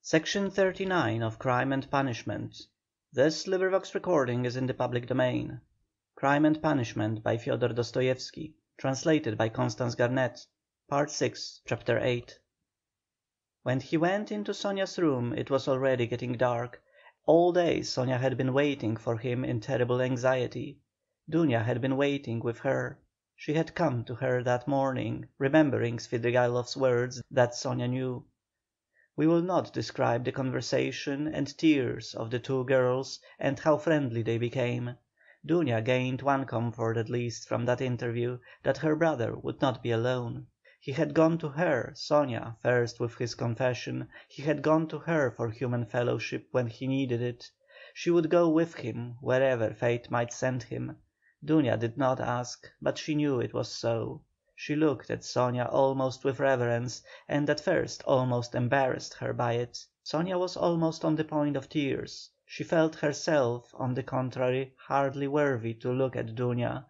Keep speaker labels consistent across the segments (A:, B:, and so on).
A: Section 39 of Crime and Punishment. This recording is in the public domain. Crime and Punishment by Fyodor Dostoyevsky. Translated by Constance Garnett. Part 6, Chapter 8. When he went into Sonia's room it was already getting dark. All day Sonia had been waiting for him in terrible anxiety. Dunya had been waiting with her. She had come to her that morning, remembering Svidrigaïlov's words that Sonia knew. We will not describe the conversation and tears of the two girls, and how friendly they became. Dunya gained one comfort at least from that interview, that her brother would not be alone. He had gone to her, Sonia, first with his confession, he had gone to her for human fellowship when he needed it. She would go with him, wherever fate might send him. Dunya did not ask, but she knew it was so. She looked at Sonia almost with reverence, and at first almost embarrassed her by it. Sonia was almost on the point of tears. She felt herself, on the contrary, hardly worthy to look at Dunya.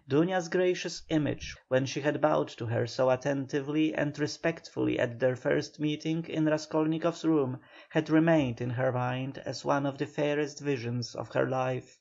A: Dunya's gracious image, when she had bowed to her so attentively and respectfully at their first meeting in Raskolnikov's room, had remained in her mind as one of the fairest visions of her life.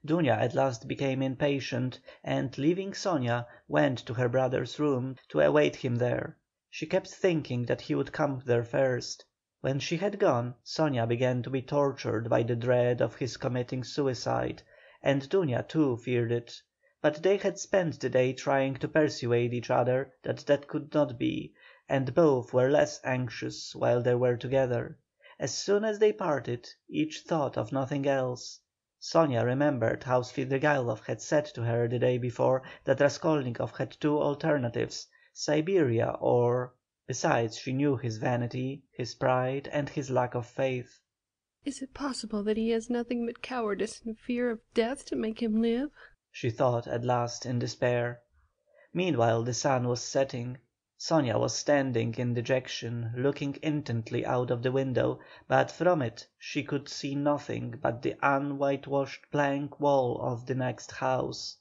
A: Dunya at last became impatient, and, leaving Sonia, went to her brother's room to await him there. She kept thinking that he would come there first. When she had gone, Sonia began to be tortured by the dread of his committing suicide, and Dunya too feared it. But they had spent the day trying to persuade each other that could not be, and both were less anxious while they were together. As soon as they parted, each thought of nothing else. Sonia remembered how Svidrigaïlov had said to her the day before that Raskolnikov had two alternatives, Siberia or... Besides, she knew his vanity, his pride, and his lack of faith.
B: "Is it possible that he has nothing but cowardice and fear of death to make him live?"
A: she thought at last in despair. Meanwhile the sun was setting. Sonia was standing in dejection, looking intently out of the window, but from it she could see nothing but the unwhitewashed blank wall of the next house.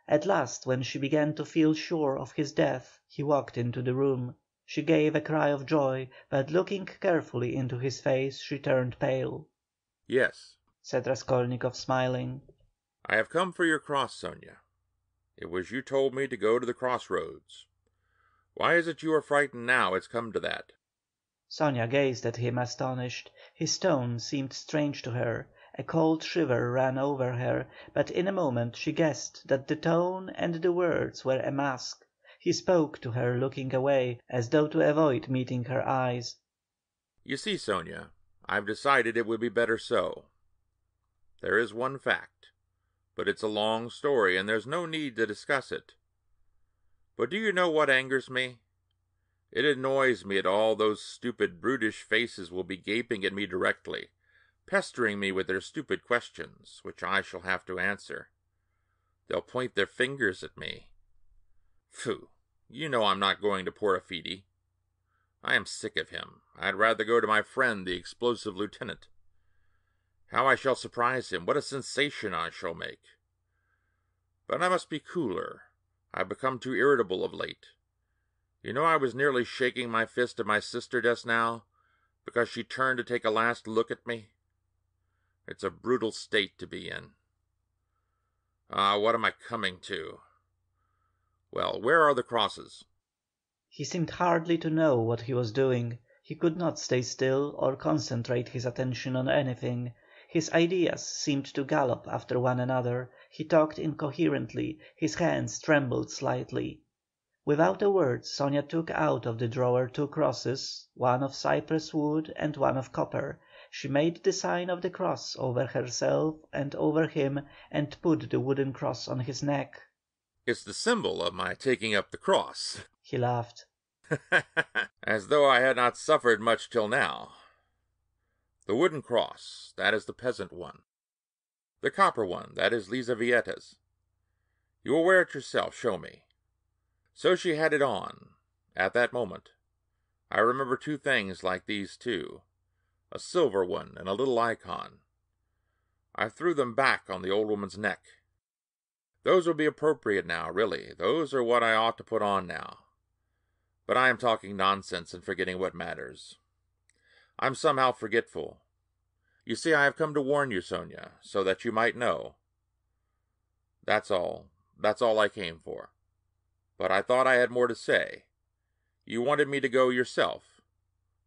A: At last, when she began to feel sure of his death, he walked into the room. She gave a cry of joy, but looking carefully into his face she turned pale.
C: "Yes,"
A: said Raskolnikov, smiling.
C: "I have come for your cross, Sonia. It was you told me to go to the crossroads. Why is it you are frightened now it's come to that?"
A: Sonia gazed at him astonished. His tone seemed strange to her. A cold shiver ran over her, but in a moment she guessed that the tone and the words were a mask. He spoke to her looking away, as though to avoid meeting her eyes.
C: "You see, Sonia, I've decided it would be better so. There is one fact, but it's a long story and there's no need to discuss it. But do you know what angers me? It annoys me that all those stupid, brutish faces will be gaping at me directly, pestering me with their stupid questions, which I shall have to answer. They'll point their fingers at me. Phew, you know I'm not going to Porafidi. I am sick of him. I'd rather go to my friend, the explosive lieutenant. How I shall surprise him, what a sensation I shall make. But I must be cooler. I've become too irritable of late. You know I was nearly shaking my fist at my sister just now, because she turned to take a last look at me. It's a brutal state to be in. What am I coming to? Well, where are the crosses?"
A: He seemed hardly to know what he was doing. He could not stay still or concentrate his attention on anything. His ideas seemed to gallop after one another. He talked incoherently. His hands trembled slightly. Without a word Sonia took out of the drawer two crosses, one of cypress wood and one of copper. She made the sign of the cross over herself and over him, and put the wooden cross on his neck.
C: "It's the symbol of my taking up the cross."
A: He laughed.
C: "As though I had not suffered much till now. The wooden cross, that is the peasant one. The copper one, that is Lizavieta's. You will wear it yourself, show me." So she had it on, at that moment. I remember two things like these too, a silver one and a little icon. I threw them back on the old woman's neck. Those would be appropriate now, really. Those are what I ought to put on now. But I am talking nonsense and forgetting what matters. I'm somehow forgetful. You see, I have come to warn you, Sonia, so that you might know. That's all. That's all I came for. But I thought I had more to say. You wanted me to go yourself.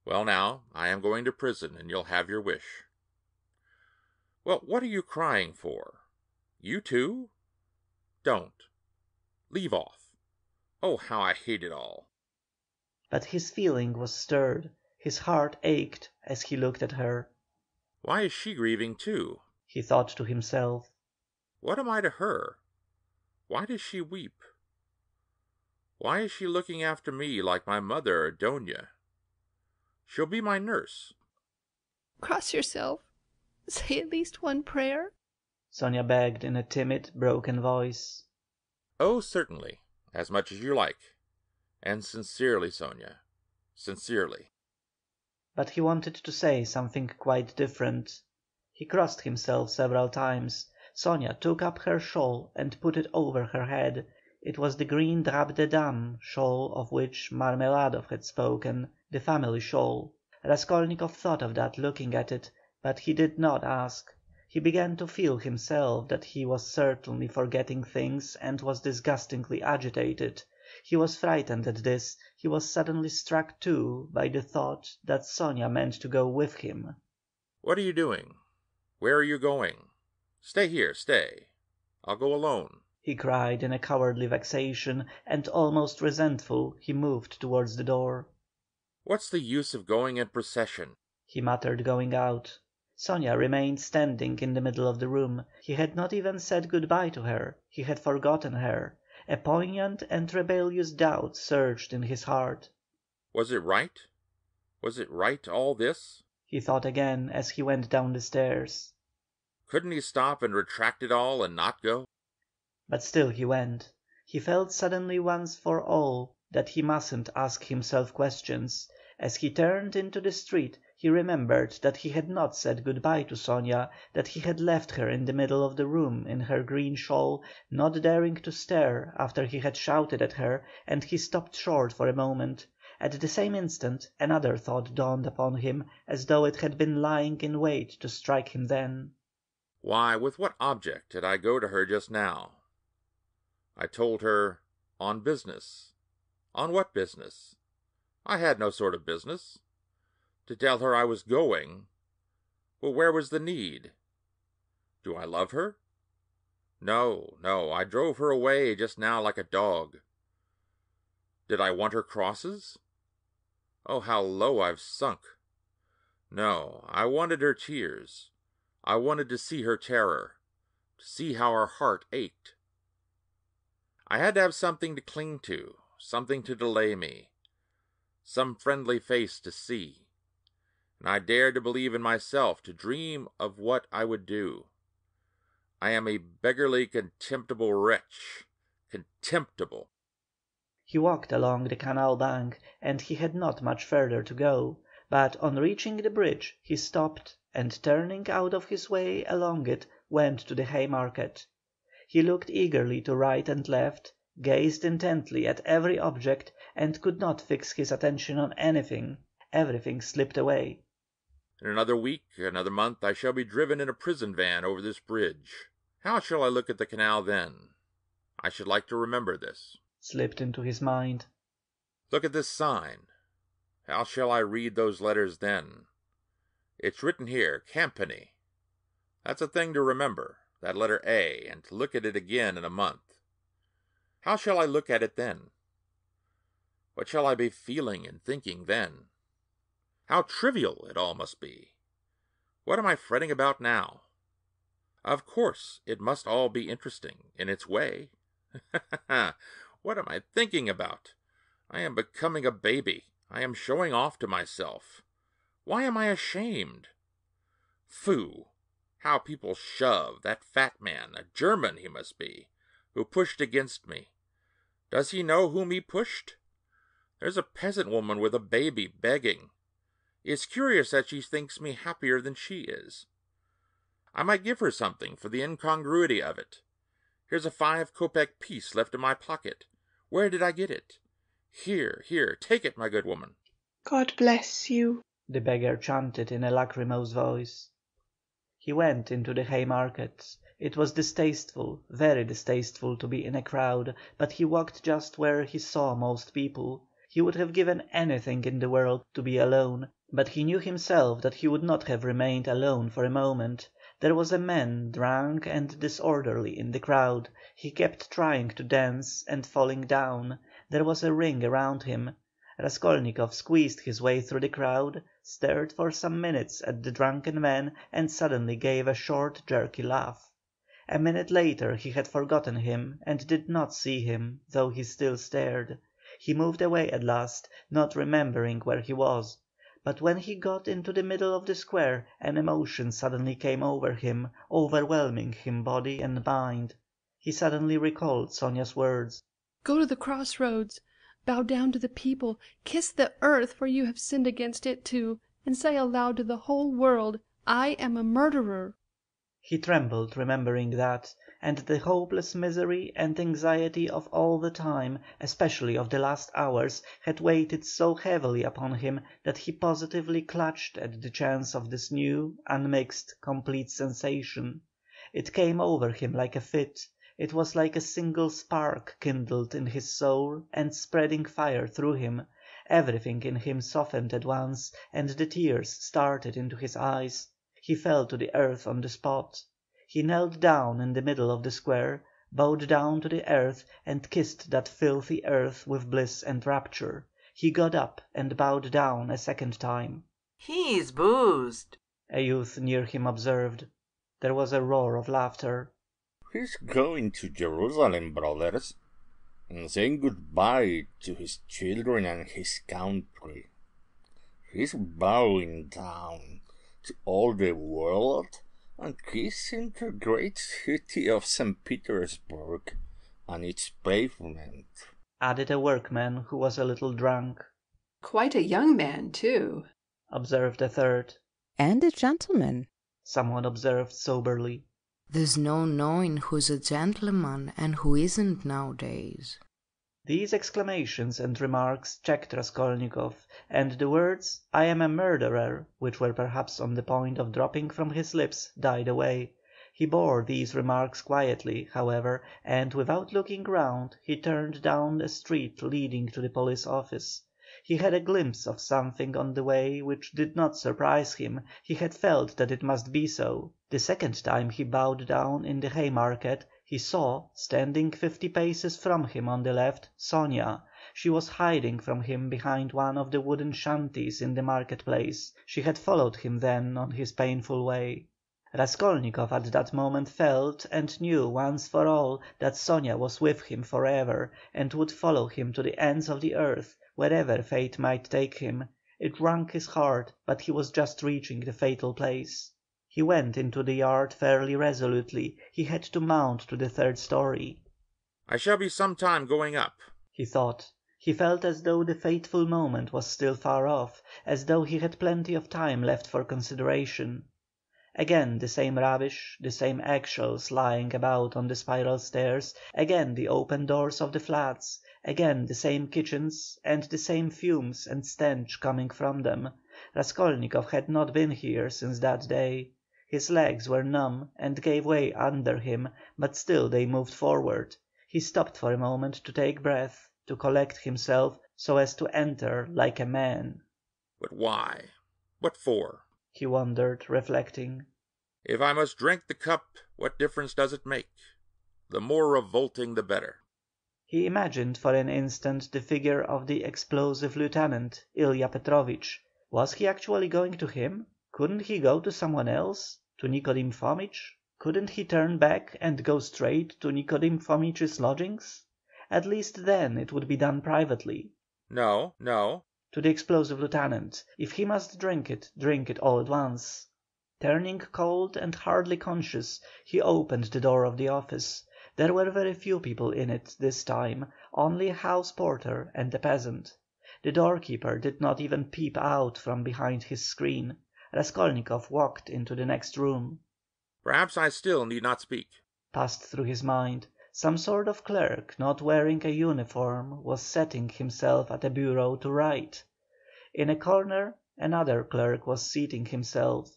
C: Well, now, I am going to prison, and you'll have your wish. Well, what are you crying for? You too? Don't. Leave off. Oh, how I hate it all.
A: But his feeling was stirred, his heart ached as he looked at her.
C: Why is she grieving too?
A: He thought to himself.
C: What am I to her? Why does she weep? Why is she looking after me like my mother or Doña? She'll be my nurse.
B: Cross yourself. Say at least one prayer.
A: Sonia begged in a timid, broken voice.
C: Oh, certainly, as much as you like. And sincerely, Sonia, sincerely.
A: But he wanted to say something quite different. He crossed himself several times. Sonia took up her shawl and put it over her head. It was the green drap de dame shawl of which Marmeladov had spoken, the family shawl. Raskolnikov thought of that looking at it, but he did not ask. He began to feel himself that he was certainly forgetting things and was disgustingly agitated. He was frightened at this. He was suddenly struck too by the thought that Sonia meant to go with him.
C: What are you doing? Where are you going? Stay here, stay. I'll go alone.
A: He cried in a cowardly vexation, and almost resentful he moved towards the door.
C: What's the use of going in procession?
A: He muttered, going out. Sonia remained standing in the middle of the room. He had not even said good-bye to her. He had forgotten her. A poignant and rebellious doubt surged in his heart.
C: Was it right? Was it right, all this?
A: He thought again as he went down the stairs.
C: Couldn't he stop and retract it all and not go?
A: But still he went. He felt suddenly once for all that he mustn't ask himself questions. As he turned into the street he remembered that he had not said good-bye to Sonia, that he had left her in the middle of the room in her green shawl, not daring to stir after he had shouted at her, and he stopped short for a moment. At the same instant another thought dawned upon him, as though it had been lying in wait to strike him then.
C: Why, with what object did I go to her just now? I told her, on business. On what business? I had no sort of business. To tell her I was going. Well, where was the need? Do I love her? No, no, I drove her away just now like a dog. Did I want her crosses? Oh, how low I've sunk. No, I wanted her tears. I wanted to see her terror, to see how her heart ached. I had to have something to cling to, something to delay me, some friendly face to see. And I dared to believe in myself, to dream of what I would do. I am a beggarly, contemptible wretch. Contemptible.
A: He walked along the canal bank, and he had not much further to go, but on reaching the bridge he stopped, and turning out of his way along it, went to the Haymarket. He looked eagerly to right and left, gazed intently at every object, and could not fix his attention on anything. Everything slipped away.
C: In another week, another month, I shall be driven in a prison van over this bridge. How shall I look at the canal then? I should like to remember this.
A: Slipped into his mind.
C: Look at this sign. How shall I read those letters then? It's written here, Campany. That's a thing to remember, that letter A, and to look at it again in a month. How shall I look at it then? What shall I be feeling and thinking then? How trivial it all must be. What am I fretting about now? Of course, it must all be interesting in its way. What am I thinking about? I am becoming a baby. I am showing off to myself. Why am I ashamed? Phoo! How people shove that fat man, a German he must be, who pushed against me. Does he know whom he pushed? There's a peasant woman with a baby begging. It's curious that she thinks me happier than she is. I might give her something for the incongruity of it. Here's a 5-kopeck piece left in my pocket. Where did I get it? Here, take it, my good woman.
D: God bless you.
A: the beggar chanted in a lachrymose voice. He went into the Haymarket. It was distasteful, very distasteful to be in a crowd, but he walked just where he saw most people. He would have given anything in the world to be alone, but he knew himself that he would not have remained alone for a moment. There was a man drunk and disorderly in the crowd. He kept trying to dance and falling down. There was a ring around him. Raskolnikov squeezed his way through the crowd, stared for some minutes at the drunken man, and suddenly gave a short, jerky laugh. A minute later he had forgotten him and did not see him, though he still stared. He moved away at last, not remembering where he was. But when he got into the middle of the square an emotion suddenly came over him, overwhelming him body and mind. He suddenly recalled Sonia's words.
B: Go to the crossroads, bow down to the people, kiss the earth, for you have sinned against it too, and say aloud to the whole world, I am a murderer.
A: He trembled remembering that, and the hopeless misery and anxiety of all the time, especially of the last hours, had weighed so heavily upon him that he positively clutched at the chance of this new, unmixed, complete sensation. It came over him like a fit. It was like a single spark kindled in his soul and spreading fire through him. Everything in him softened at once, and the tears started into his eyes. He fell to the earth on the spot. He knelt down in the middle of the square, bowed down to the earth, and kissed that filthy earth with bliss and rapture. He got up and bowed down a second time.
D: "He's boozed,"
A: a youth near him observed. There was a roar of laughter.
E: "He's going to Jerusalem, brothers, and saying goodbye to his children and his country. He's bowing down to all the world and kissing the great city of St. Petersburg and its pavement,"
A: added a workman who was a little drunk.
F: "Quite a young man, too,"
A: observed a third.
G: "And a gentleman,"
A: someone observed soberly.
H: "There's no knowing who's a gentleman and who isn't nowadays."
A: These exclamations and remarks checked Raskolnikov, and the words "I am a murderer," which were perhaps on the point of dropping from his lips, died away. He bore these remarks quietly, however, and without looking round he turned down a street leading to the police office. He had a glimpse of something on the way which did not surprise him, he had felt that it must be so. The second time he bowed down in the Haymarket, he saw, standing 50 paces from him on the left, Sonia. She was hiding from him behind one of the wooden shanties in the market place. She had followed him then on his painful way. Raskolnikov at that moment felt and knew once for all that Sonia was with him for ever, and would follow him to the ends of the earth, wherever fate might take him. It wrung his heart, but he was just reaching the fatal place. He went into the yard fairly resolutely. He had to mount to the third story.
C: I shall be some time going up,
A: he thought. He felt as though the fateful moment was still far off, as though he had plenty of time left for consideration. Again the same rubbish, the same eggshells lying about on the spiral stairs, again the open doors of the flats, again the same kitchens and the same fumes and stench coming from them. Raskolnikov had not been here since that day. His legs were numb and gave way under him, but still they moved forward. He stopped for a moment to take breath, to collect himself, so as to enter like a man.
C: But why? What for?
A: He wondered, reflecting.
C: If I must drink the cup, what difference does it make? The more revolting the better.
A: He imagined for an instant the figure of the explosive lieutenant, Ilya Petrovich. Was he actually going to him? Couldn't he go to someone else? To Nicodim Fomitch? Couldn't he turn back and go straight to Nicodim Fomitch's lodgings? At least then it would be done privately.
C: No.
A: To the explosive lieutenant. If he must drink it all at once. Turning cold and hardly conscious, he opened the door of the office. There were very few people in it this time, only a house porter and a peasant. The doorkeeper did not even peep out from behind his screen. Raskolnikov walked into the next room.
C: Perhaps I still need not speak,
A: passed through his mind. Some sort of clerk, not wearing a uniform, was setting himself at a bureau to write. In a corner Another clerk was seating himself.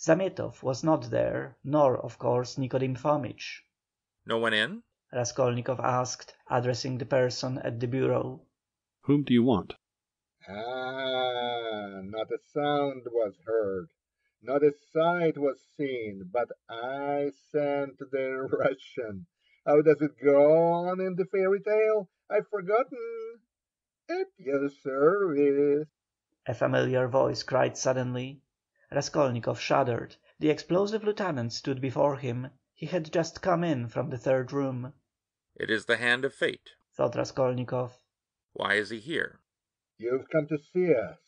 A: Zamietov was not there, nor, of course, Nicodim Fomitch.
C: No one in?
A: Raskolnikov asked, addressing the person at the bureau.
I: Whom do you want?
J: Not a sound was heard, not a sight was seen, but I sent the Russian. How does it go on in the fairy tale? I've forgotten. At your service.
A: A familiar voice cried suddenly. Raskolnikov shuddered. The explosive lieutenant stood before him. He had just come in from the third room.
C: It is the hand of fate,
A: thought Raskolnikov.
C: Why is he here?
J: You've come to see us.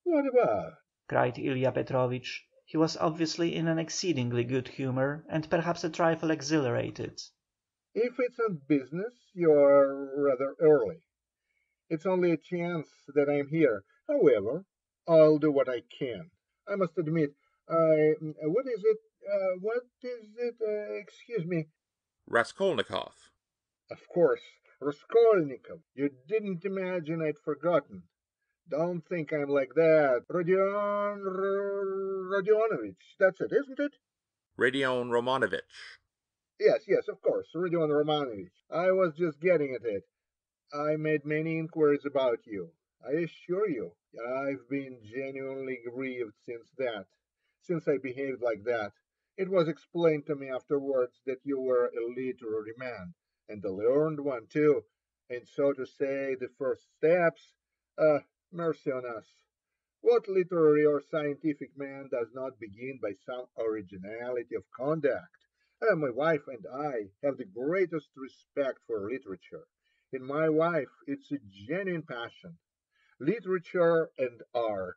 J: What about?
A: Cried Ilya Petrovich. He was obviously in an exceedingly good humour, and perhaps a trifle exhilarated.
J: If it's on business, you're rather early. It's only a chance that I'm here. However, I'll do what I can. I must admit, what is it? Excuse me.
C: Raskolnikov.
J: Of course, Raskolnikov. You didn't imagine I'd forgotten. Don't think I'm like that. Rodionovich, that's it, isn't it?
C: Rodion Romanovich.
J: Yes, of course, Rodion Romanovich. I was just getting at it. I made many inquiries about you. I assure you, I've been genuinely grieved since I behaved like that. It was explained to me afterwards that you were a literary man, and a learned one too, and so to say the first steps, mercy on us. What literary or scientific man does not begin by some originality of conduct? My wife and I have the greatest respect for literature. In my wife, it's a genuine passion. Literature and art.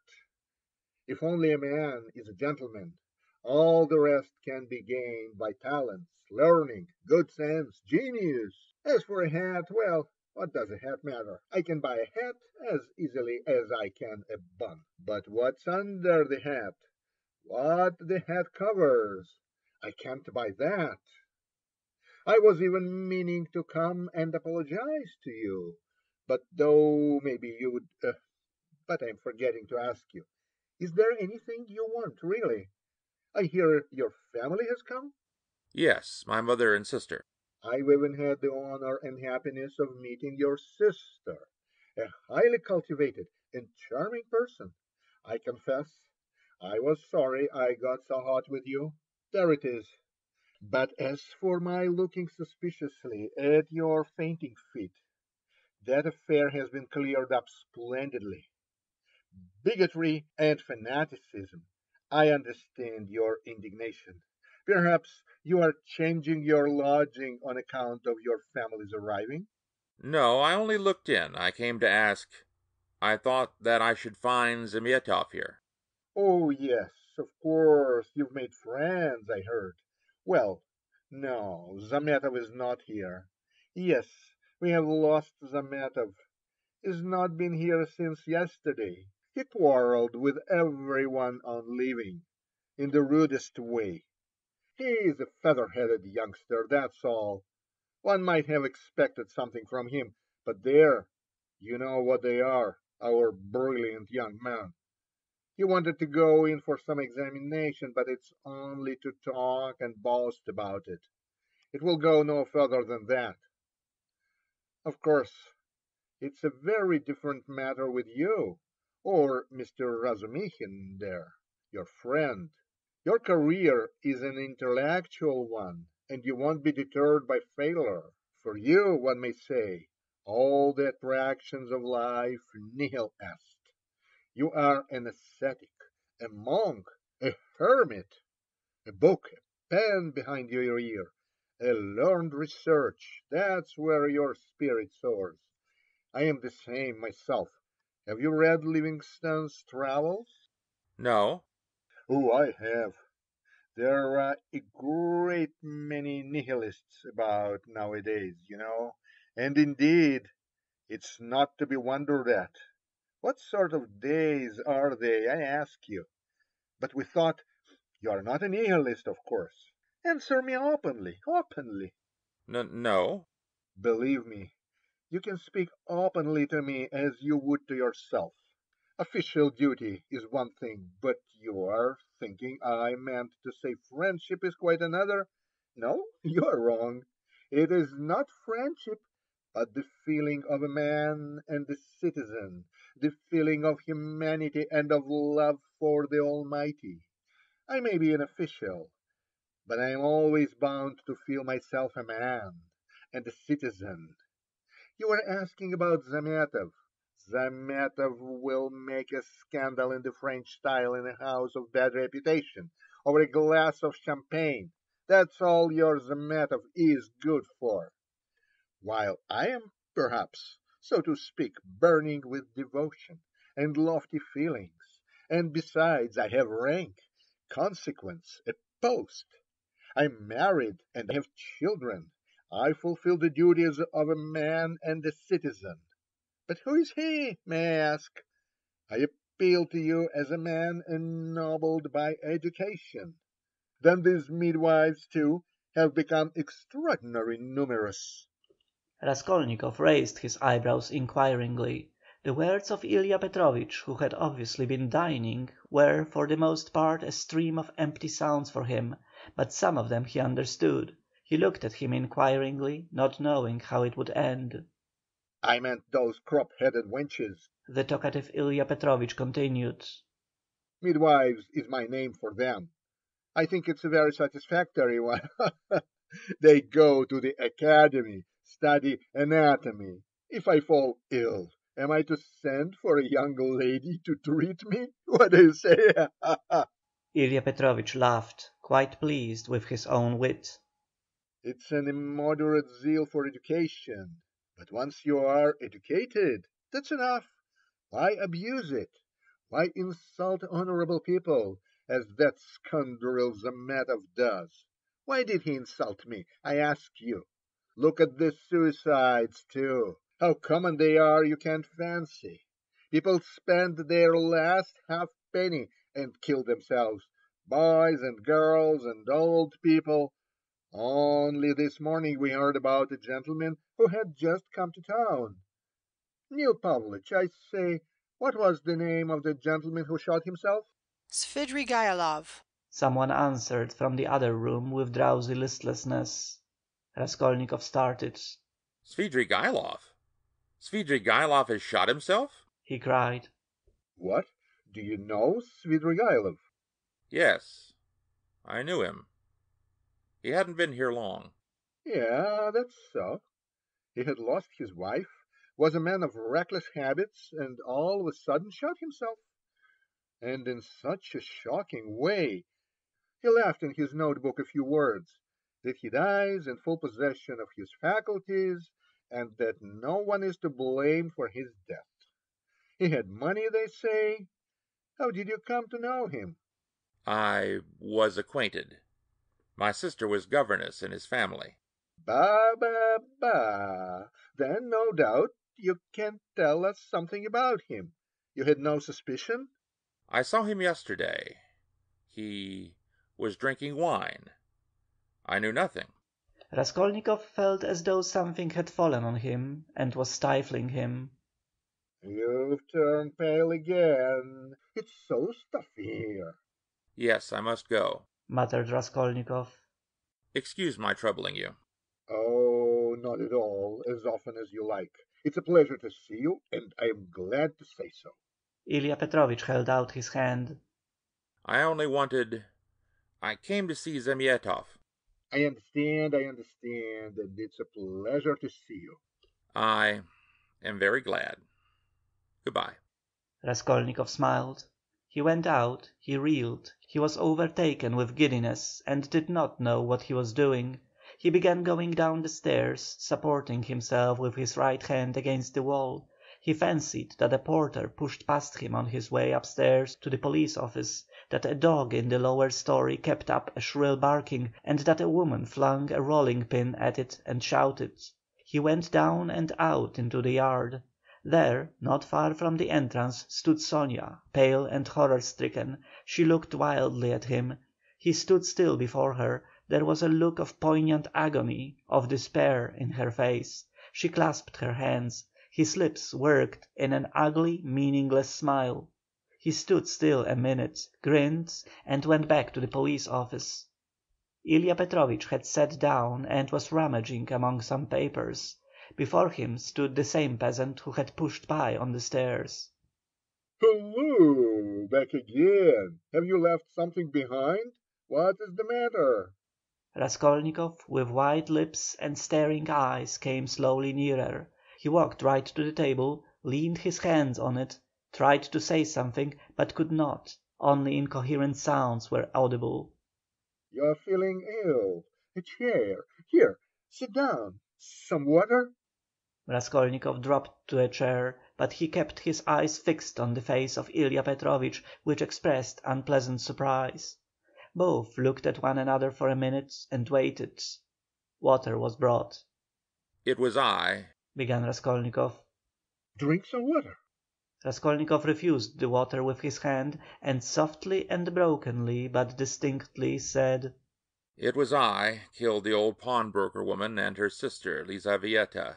J: If only a man is a gentleman, all the rest can be gained by talents, learning, good sense, genius. As for a hat, well, what does a hat matter? I can buy a hat as easily as I can a bun. But what's under the hat? What the hat covers? I can't buy that. I was even meaning to come and apologize to you, but though maybe you would. But I'm forgetting to ask you. Is there anything you want, really? I hear your family has come?
C: Yes, my mother and sister.
J: I've even had the honor and happiness of meeting your sister, a highly cultivated and charming person. I confess, I was sorry I got so hot with you. There it is. But as for my looking suspiciously at your fainting fit, that affair has been cleared up splendidly. Bigotry and fanaticism. I understand your indignation. Perhaps you are changing your lodging on account of your family's arriving?
C: No, I only looked in. I came to ask. I thought that I should find Zamietov here.
J: Oh, yes, of course, you've made friends, I heard. Well, no, Zametov is not here. Yes, we have lost Zametov. He's not been here since yesterday. He quarreled with everyone on leaving, in the rudest way. He is a feather-headed youngster, that's all. One might have expected something from him, but there, you know what they are, our brilliant young men. He wanted to go in for some examination, but it's only to talk and boast about it. It will go no further than that. Of course, it's a very different matter with you, or Mr. Razumихин there, your friend. Your career is an intellectual one, and you won't be deterred by failure. For you, one may say, all the attractions of life nihil est. You are an ascetic, a monk, a hermit, a book, a pen behind your ear, a learned research. That's where your spirit soars. I am the same myself. Have you read Livingstone's travels?
C: No.
J: Oh, I have. There are a great many nihilists about nowadays, and indeed, it's not to be wondered at. What sort of days are they, I ask you? But we thought you are not a nihilist, of course. Answer me openly.
C: No.
J: Believe me, you can speak openly to me as you would to yourself. Official duty is one thing, but you are thinking I meant to say friendship is quite another. No, you are wrong. It is not friendship, but the feeling of a man and a citizen, the feeling of humanity and of love for the Almighty. I may be an official, but I am always bound to feel myself a man and a citizen. You were asking about Zametov. Zametov will make a scandal in the French style in a house of bad reputation over a glass of champagne. That's all your Zametov is good for. While I am, perhaps, so to speak, burning with devotion and lofty feelings, and besides I have rank, consequence, a post. I'm married and have children. I fulfill the duties of a man and a citizen. But who is he, may I ask? I appeal to you as a man ennobled by education. Then these midwives, too, have become extraordinarily numerous.
A: Raskolnikov raised his eyebrows inquiringly. The words of Ilya Petrovich, who had obviously been dining, were for the most part a stream of empty sounds for him, but some of them he understood. He looked at him inquiringly, not knowing how it would end.
J: I meant those crop-headed wenches.
A: The talkative Ilya Petrovich continued.
J: Midwives is my name for them. I think it's a very satisfactory one. They go to the academy, study anatomy. If I fall ill, am I to send for a young lady to treat me? What do you say?
A: Ilya Petrovich laughed, quite pleased with his own wit.
J: It's an immoderate zeal for education. But once you are educated, that's enough. Why abuse it? Why insult honorable people, as that scoundrel Zametov does? Why did he insult me, I ask you? Look at the suicides, too. How common they are you can't fancy. People spend their last halfpenny and kill themselves, boys and girls and old people. Only this morning we heard about a gentleman who had just come to town. Nil Pavlovich, I say, what was the name of the gentleman who shot himself?
I: Svidrigailov.
A: Someone answered from the other room with drowsy listlessness. Raskolnikov started.
C: Svidrigailov? Svidrigailov has shot himself?
A: He cried.
J: What? Do you know Svidrigailov?
C: Yes, I knew him. He hadn't been here long.
J: Yeah, that's so. He had lost his wife, was a man of reckless habits, and all of a sudden shot himself. And in such a shocking way. He left in his notebook a few words, that he dies in full possession of his faculties, and that no one is to blame for his death. He had money, they say. How did you come to know him?
C: I was acquainted. My sister was governess in his family.
J: Ba, ba, ba. Then no doubt you can tell us something about him. You had no suspicion?
C: I saw him yesterday. He was drinking wine. I knew nothing.
A: Raskolnikov felt as though something had fallen on him and was stifling him.
J: You've turned pale again. It's so stuffy here.
C: Yes, I must go,
A: muttered Raskolnikov.
C: Excuse my troubling you.
J: Oh, not at all, as often as you like. It's a pleasure to see you, and I am glad to say so.
A: Ilya Petrovich held out his hand.
C: I came to see Zametov.
J: I understand, and it's a pleasure to see you.
C: I am very glad. Goodbye.
A: Raskolnikov smiled. He went out, he reeled, he was overtaken with giddiness and did not know what he was doing. He began going down the stairs, supporting himself with his right hand against the wall. He fancied that a porter pushed past him on his way upstairs to the police office, that a dog in the lower story kept up a shrill barking, and that a woman flung a rolling pin at it and shouted. He went down and out into the yard. There, not far from the entrance, stood Sonia, pale and horror-stricken. She looked wildly at him. He stood still before her. There was a look of poignant agony, of despair in her face. She clasped her hands. His lips worked in an ugly, meaningless smile. He stood still a minute, grinned, and went back to the police office. Ilya Petrovich had sat down and was rummaging among some papers. Before him stood the same peasant who had pushed by on the stairs.
J: Hello, back again. Have you left something behind? What is the matter?
A: Raskolnikov, with white lips and staring eyes, came slowly nearer. He walked right to the table, leaned his hands on it, tried to say something, but could not, only incoherent sounds were audible.
J: You're feeling ill. A chair. Here, sit down. Some water?
A: Raskolnikov dropped to a chair, but he kept his eyes fixed on the face of Ilya Petrovich, which expressed unpleasant surprise. Both looked at one another for a minute and waited. Water was brought.
C: "It was I,"
A: began Raskolnikov.
J: Drink some water.
A: Raskolnikov refused the water with his hand, and softly and brokenly but distinctly said:
C: "It was I killed the old pawnbroker woman and her sister Lizaveta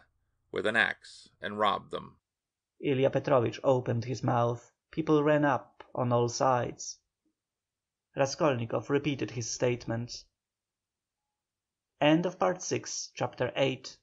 C: with an axe and robbed them."
A: Ilya Petrovich opened his mouth. People ran up on all sides. Raskolnikov repeated his statement. End of Part 6, Chapter 8.